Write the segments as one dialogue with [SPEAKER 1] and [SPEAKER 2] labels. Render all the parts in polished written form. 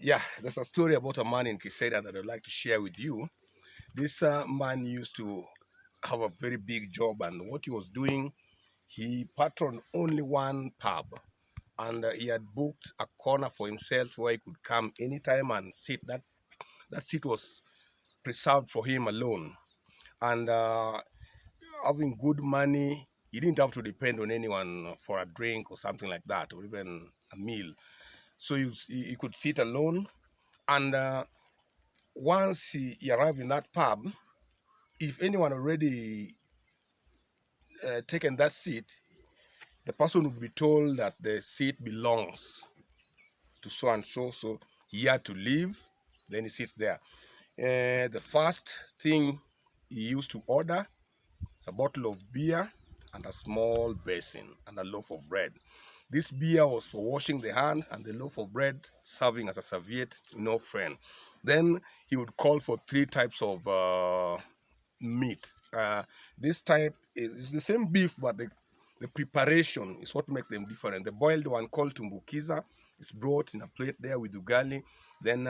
[SPEAKER 1] Yeah, there's a story about a man in Kiserian that I'd like to share with you. This man used to have a very big job, and what he was doing, he patroned only one pub, and he had booked a corner for himself where he could come anytime and sit. That seat was preserved for him alone, and having good money, he didn't have to depend on anyone for a drink or something like that, or even a meal. So he could sit alone, and once he arrived in that pub, if anyone already taken that seat, the person would be told that the seat belongs to so and so, so he had to leave. Then he sits there. The first thing he used to order is a bottle of beer and a small basin and a loaf of bread. This beer was for washing the hand, and the loaf of bread serving as a serviette to no friend. Then he would call for three types of meat. This type is the same beef, but the preparation is what makes them different. The boiled one called tumbukiza is brought in a plate there with ugali. Then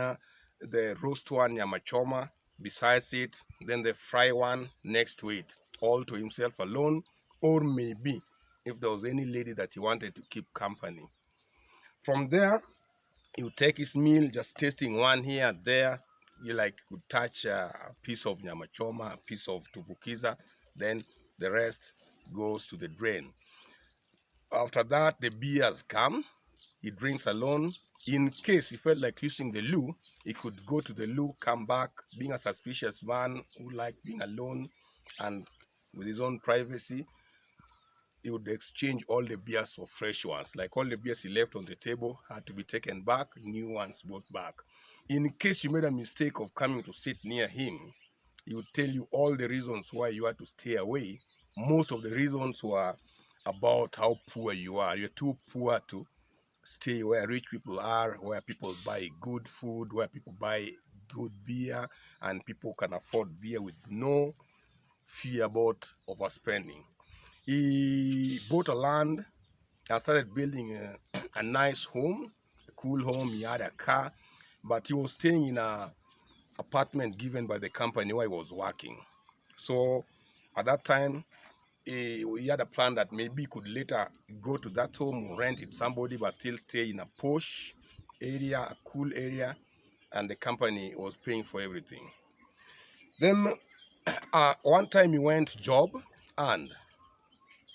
[SPEAKER 1] the roast one, nyamachoma, besides it. Then the fry one next to it, all to himself alone, or maybe if there was any lady that he wanted to keep company. From there, he would take his meal, just tasting one here and there. You like could touch a piece of nyamachoma, a piece of tubukiza, then the rest goes to the drain. After that, the beers come. He drinks alone. In case he felt like using the loo, he could go to the loo, come back, being a suspicious man who liked being alone and with his own privacy. He would exchange all the beers for fresh ones. Like all the beers he left on the table had to be taken back, new ones brought back. In case you made a mistake of coming to sit near him, he would tell you all the reasons why you had to stay away. Most of the reasons were about how poor you are. You're too poor to stay where rich people are, where people buy good food, where people buy good beer, and people can afford beer with no fear about overspending. He bought a land and started building a nice home, a cool home. He had a car, but he was staying in a apartment given by the company where he was working. So at that time, he had a plan that maybe he could later go to that home, rent it somebody, but still stay in a posh area, a cool area, and the company was paying for everything. Then one time he went job, and